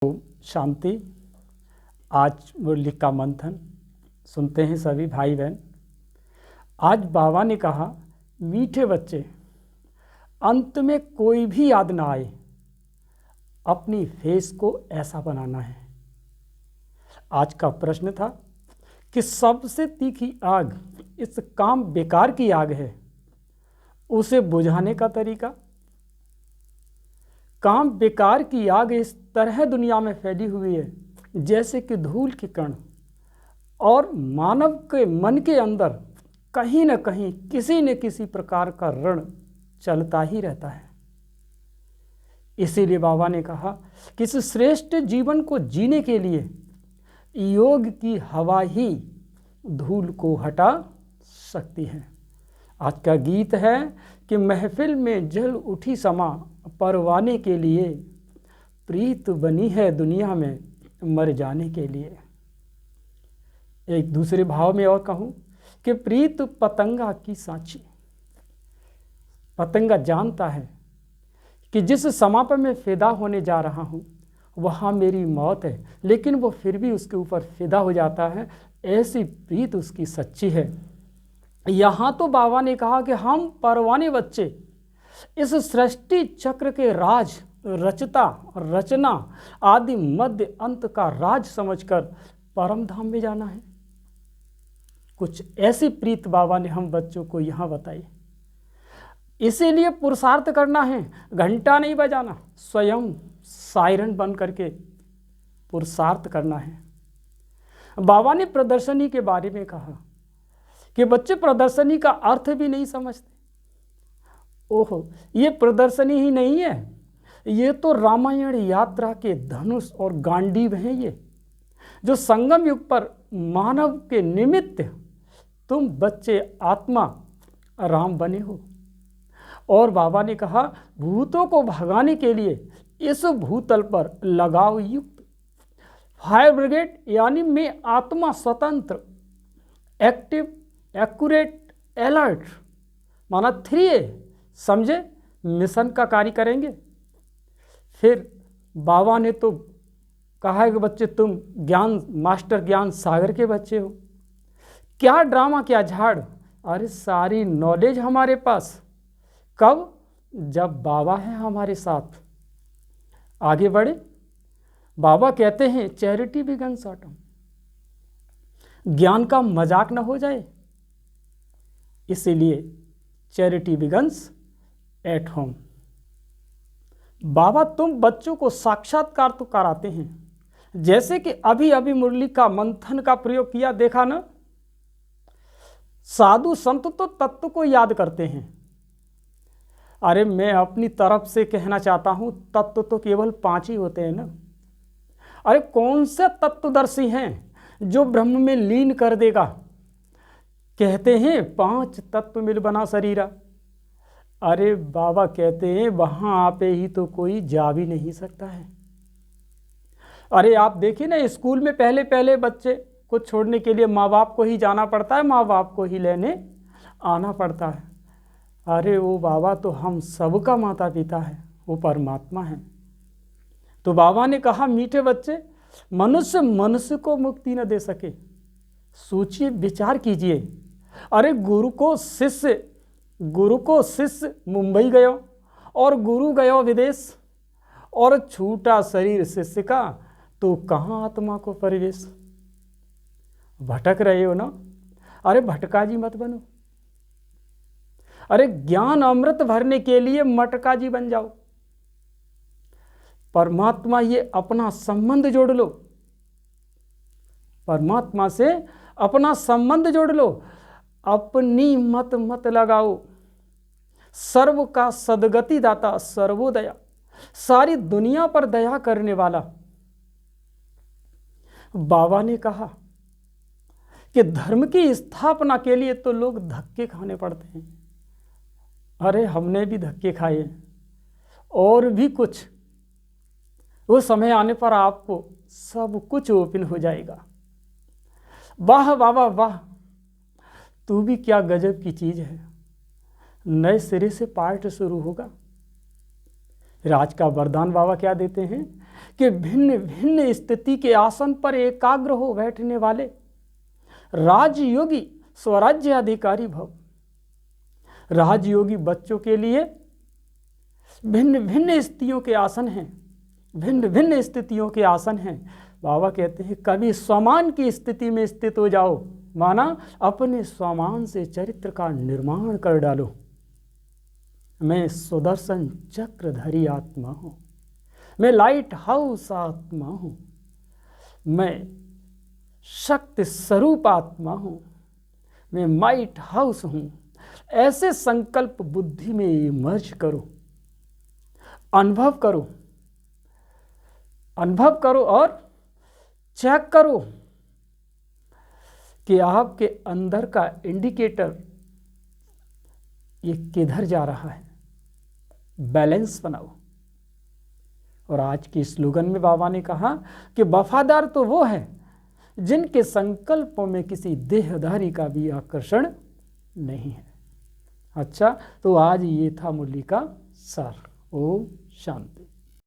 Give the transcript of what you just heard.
शांति। आज मुरली का मंथन सुनते हैं सभी भाई बहन। आज बाबा ने कहा, मीठे बच्चे, अंत में कोई भी याद ना आए, अपनी फेस को ऐसा बनाना है। आज का प्रश्न था कि सबसे तीखी आग इस काम बेकार की आग है, उसे बुझाने का तरीका। काम बेकार की आग इस तरह दुनिया में फैली हुई है जैसे कि धूल के कण, और मानव के मन के अंदर कहीं न कहीं किसी न किसी प्रकार का ऋण चलता ही रहता है। इसीलिए बाबा ने कहा कि इस श्रेष्ठ जीवन को जीने के लिए योग की हवा ही धूल को हटा सकती है। आज का गीत है कि महफिल में जल उठी समा परवाने के लिए, प्रीत बनी है दुनिया में मर जाने के लिए। एक दूसरे भाव में और कहूँ कि प्रीत पतंगा की साची। पतंगा जानता है कि जिस समा पर मैं फिदा होने जा रहा हूँ वहाँ मेरी मौत है, लेकिन वो फिर भी उसके ऊपर फिदा हो जाता है। ऐसी प्रीत उसकी सच्ची है। यहाँ तो बाबा ने कहा कि हम परवाने बच्चे इस सृष्टि चक्र के राज रचता रचना आदि मध्य अंत का राज समझकर परम धाम में जाना है। कुछ ऐसी प्रीत बाबा ने हम बच्चों को यहाँ बताई। इसीलिए पुरुषार्थ करना है, घंटा नहीं बजाना, स्वयं सायरन बन करके पुरुषार्थ करना है। बाबा ने प्रदर्शनी के बारे में कहा कि बच्चे प्रदर्शनी का अर्थ भी नहीं समझते। ओहो, ये प्रदर्शनी ही नहीं है, ये तो रामायण यात्रा के धनुष और गांडीव हैं। ये जो संगम युग पर मानव के निमित्त तुम बच्चे आत्मा राम बने हो। और बाबा ने कहा, भूतों को भगाने के लिए इस भूतल पर लगाओ युक्त फायर ब्रिगेड, यानी मैं आत्मा स्वतंत्र, एक्टिव, एक्यूरेट, अलर्ट, माना 3A, समझे, मिशन का कार्य करेंगे। फिर बाबा ने तो कहा है कि बच्चे तुम ज्ञान मास्टर ज्ञान सागर के बच्चे हो। क्या ड्रामा, क्या झाड़, अरे सारी नॉलेज हमारे पास। कब? जब बाबा है हमारे साथ। आगे बढ़े। बाबा कहते हैं चैरिटी बिगन्स एट होम, ज्ञान का मजाक न हो जाए, इसीलिए चैरिटी बिगन्स एट होम। बाबा तुम बच्चों को साक्षात्कार तो कराते हैं, जैसे कि अभी अभी मुरली का मंथन का प्रयोग किया, देखा ना। साधु संत तो तत्व को याद करते हैं। अरे मैं अपनी तरफ से कहना चाहता हूं, तत्व तो केवल 5 ही होते हैं ना। अरे कौन से तत्वदर्शी हैं जो ब्रह्म में लीन कर देगा। कहते हैं 5 तत्व मिल बना शरीरा। अरे बाबा कहते हैं वहां आपे ही तो कोई जा भी नहीं सकता है। अरे आप देखिए ना, स्कूल में पहले पहले बच्चे को छोड़ने के लिए माँ बाप को ही जाना पड़ता है, माँ बाप को ही लेने आना पड़ता है। अरे वो बाबा तो हम सबका माता पिता है, वो परमात्मा है। तो बाबा ने कहा, मीठे बच्चे, मनुष्य मनुष्य को मुक्ति न दे सके। सोचिए, विचार कीजिए। अरे गुरु को शिष्य मुंबई गयो और गुरु गयो विदेश, और छूटा शरीर शिष्य का, तो कहाँ आत्मा को परिवेश। भटक रहे हो ना। अरे भटका जी मत बनो। अरे ज्ञान अमृत भरने के लिए मटका जी बन जाओ। परमात्मा ये अपना संबंध जोड़ लो, परमात्मा से अपना संबंध जोड़ लो। अपनी मत लगाओ। सर्व का सदगति दाता सर्वोदया, सारी दुनिया पर दया करने वाला। बाबा ने कहा कि धर्म की स्थापना के लिए तो लोग धक्के खाने पड़ते हैं। अरे हमने भी धक्के खाए और भी कुछ। वो समय आने पर आपको सब कुछ ओपन हो जाएगा। वाह बाबा वाह, तू भी क्या गजब की चीज है। नए सिरे से पाठ शुरू होगा। फिर आज का वरदान बाबा क्या देते हैं कि भिन्न भिन्न स्थिति के आसन पर एकाग्र हो बैठने वाले राजयोगी स्वराज्य अधिकारी भव। राजयोगी बच्चों के लिए भिन्न भिन्न स्थितियों के आसन हैं, भिन्न भिन्न स्थितियों के आसन हैं। बाबा कहते हैं कभी स्वमान की स्थिति में स्थित हो जाओ, माना अपने स्वमान से चरित्र का निर्माण कर डालो। मैं सुदर्शन चक्रधारी आत्मा हूँ, मैं लाइट हाउस आत्मा हूँ, मैं शक्ति स्वरूप आत्मा हूँ, मैं माइट हाउस हूँ। ऐसे संकल्प बुद्धि में इमर्ज करो, अनुभव करो, अनुभव करो और चेक करो कि आपके अंदर का इंडिकेटर ये किधर जा रहा है। बैलेंस बनाओ। और आज की स्लोगन में बाबा ने कहा कि वफादार तो वो है जिनके संकल्पों में किसी देहधारी का भी आकर्षण नहीं है। अच्छा, तो आज ये था मुरली का सार। ओम शांति।